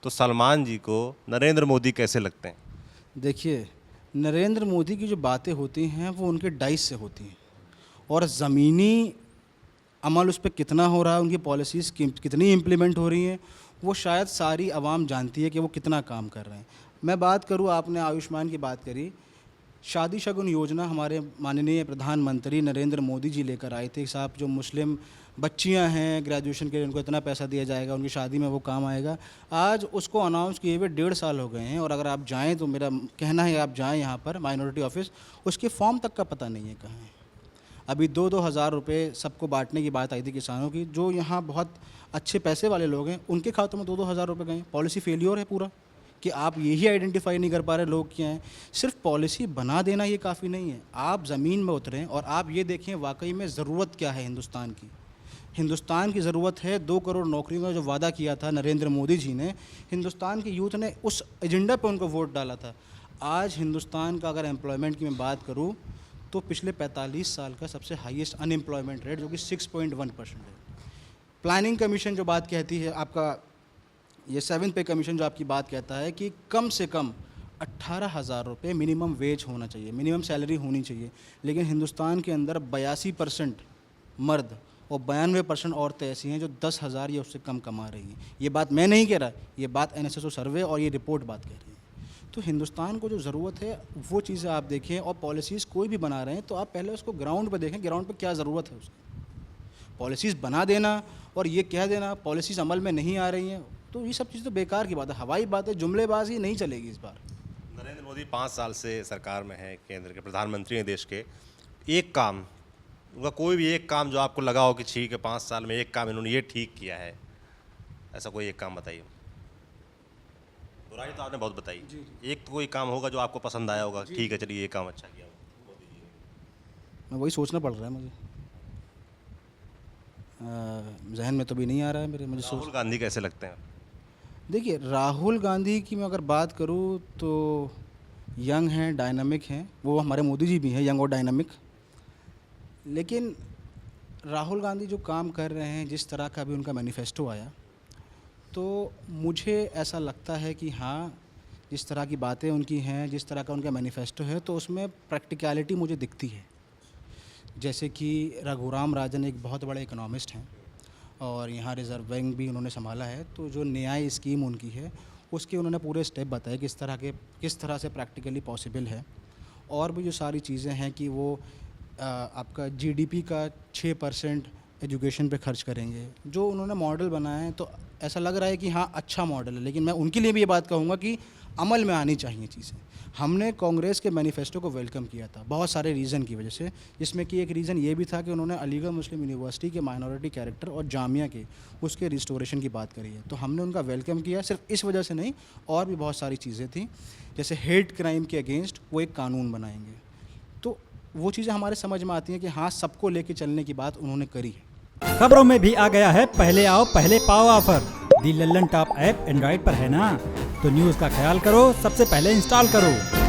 तो सलमान जी को नरेंद्र मोदी कैसे लगते हैं? देखिए, नरेंद्र मोदी की जो बातें होती हैं वो उनके डाइस से होती हैं, और ज़मीनी अमल उस पे कितना हो रहा है, उनकी पॉलिसीज़ कितनी इम्प्लीमेंट हो रही हैं, वो शायद सारी आवाम जानती है कि वो कितना काम कर रहे हैं। मैं बात करूँ, आपने आयुष्मान की बात करी, शादी शगुन योजना हमारे माननीय प्रधानमंत्री नरेंद्र मोदी जी लेकर आए थे। साहब, जो मुस्लिम बच्चियां हैं ग्रेजुएशन के लिए, उनको इतना पैसा दिया जाएगा, उनकी शादी में वो काम आएगा। आज उसको अनाउंस किए हुए 1.5 साल हो गए हैं, और अगर आप जाएं तो मेरा कहना है आप जाएं यहाँ पर माइनॉरिटी ऑफिस, उसके फॉर्म तक का पता नहीं है कहाँ है। अभी 2-2 हज़ार रुपये सबको बांटने की बात आई थी किसानों की, जो यहाँ बहुत अच्छे पैसे वाले लोग हैं उनके खातों में 2-2 हज़ार रुपये गए। पॉलिसी फेलियर है पूरा, कि आप यही आइडेंटिफाई नहीं कर पा रहे लोग क्या हैं। सिर्फ पॉलिसी बना देना ये काफ़ी नहीं है, आप ज़मीन में उतरें और आप ये देखें वाकई में ज़रूरत क्या है हिंदुस्तान की। हिंदुस्तान की ज़रूरत है 2 करोड़ नौकरियों का जो वादा किया था नरेंद्र मोदी जी ने, हिंदुस्तान के यूथ ने उस एजेंडा पर उनको वोट डाला था। आज हिंदुस्तान का अगर एम्प्लॉयमेंट की मैं बात करूँ तो पिछले 45 साल का सबसे हाईएस्ट अनएम्प्लॉयमेंट रेट, जो कि 6.1% है। प्लानिंग कमीशन जो बात कहती है, आपका ये 7th पे कमीशन जो आपकी बात कहता है कि कम से कम 18,000 रुपये मिनिमम वेज होना चाहिए, मिनिमम सैलरी होनी चाहिए, लेकिन हिंदुस्तान के अंदर 82% मर्द और 92% औरतें ऐसी हैं जो 10,000 या उससे कम कमा रही हैं। ये बात मैं नहीं कह रहा, ये बात NSSO सर्वे और ये रिपोर्ट बात कह रही है। तो हिंदुस्तान को जो ज़रूरत है वो चीज़ें आप देखें, और पॉलिसीज़ कोई भी बना रहे हैं तो आप पहले उसको ग्राउंड पर देखें, ग्राउंड पर क्या ज़रूरत है उसकी। पॉलिसीज़ बना देना और ये कह देना पॉलिसीज़ अमल में नहीं आ रही हैं, तो ये सब चीज़ तो बेकार की बात है, हवाई बात है, जुमलेबाजी नहीं चलेगी इस बार। नरेंद्र मोदी 5 साल से सरकार में है, केंद्र के प्रधानमंत्री हैं देश के। एक काम, उनका कोई भी एक काम जो आपको लगा हो कि ठीक है 5 साल में एक काम इन्होंने ये ठीक किया है, ऐसा कोई एक काम बताइए। बुराई तो आपने बहुत बताई, एक तो कोई काम होगा जो आपको पसंद आया होगा, ठीक है चलिए ये काम अच्छा किया मोदी जी ने। मैं वही सोचना पड़ रहा है मुझे, जहन में तो भी नहीं आ रहा है मेरे, मुझे राहुल गांधी कैसे लगते हैं? देखिए, राहुल गांधी की मैं अगर बात करूं तो यंग हैं, डायनामिक हैं, वो हमारे मोदी जी भी हैं यंग और डायनामिक। लेकिन राहुल गांधी जो काम कर रहे हैं, जिस तरह का भी उनका मैनिफेस्टो आया, तो मुझे ऐसा लगता है कि हाँ, जिस तरह की बातें उनकी हैं, जिस तरह का उनका मैनिफेस्टो है, तो उसमें प्रैक्टिकलिटी मुझे दिखती है। जैसे कि रघुराम राजन एक बहुत बड़े इकोनॉमिस्ट हैं और यहाँ रिज़र्व बैंक भी उन्होंने संभाला है, तो जो न्याय स्कीम उनकी है उसके उन्होंने पूरे स्टेप बताए किस तरह से प्रैक्टिकली पॉसिबल है। और भी जो सारी चीज़ें हैं कि वो आपका GDP का 6% एजुकेशन पे खर्च करेंगे, जो उन्होंने मॉडल बनाया है, तो ऐसा लग रहा है कि हाँ अच्छा मॉडल है। लेकिन मैं उनके लिए भी ये बात कहूँगा कि अमल में आनी चाहिए चीज़ें। हमने कांग्रेस के मैनिफेस्टो को वेलकम किया था बहुत सारे रीज़न की वजह से, जिसमें कि एक रीज़न ये भी था कि उन्होंने अलीगढ़ मुस्लिम यूनिवर्सिटी के माइनॉरिटी कैरेक्टर और जामिया के उसके रिस्टोरेशन की बात करी है, तो हमने उनका वेलकम किया। सिर्फ इस वजह से नहीं, और भी बहुत सारी चीज़ें थी, जैसे हेट क्राइम के अगेंस्ट वो एक कानून बनाएंगे, तो वो चीज़ें हमारे समझ में आती हैं कि हाँ, सबको लेके चलने की बात उन्होंने करी है। खबरों में भी आ गया है पहले आओ पहले पाओ ऑफर। दी लल्लन टॉप ऐप एंड्रॉइड पर है ना, तो न्यूज़ का ख्याल करो, सबसे पहले इंस्टॉल करो।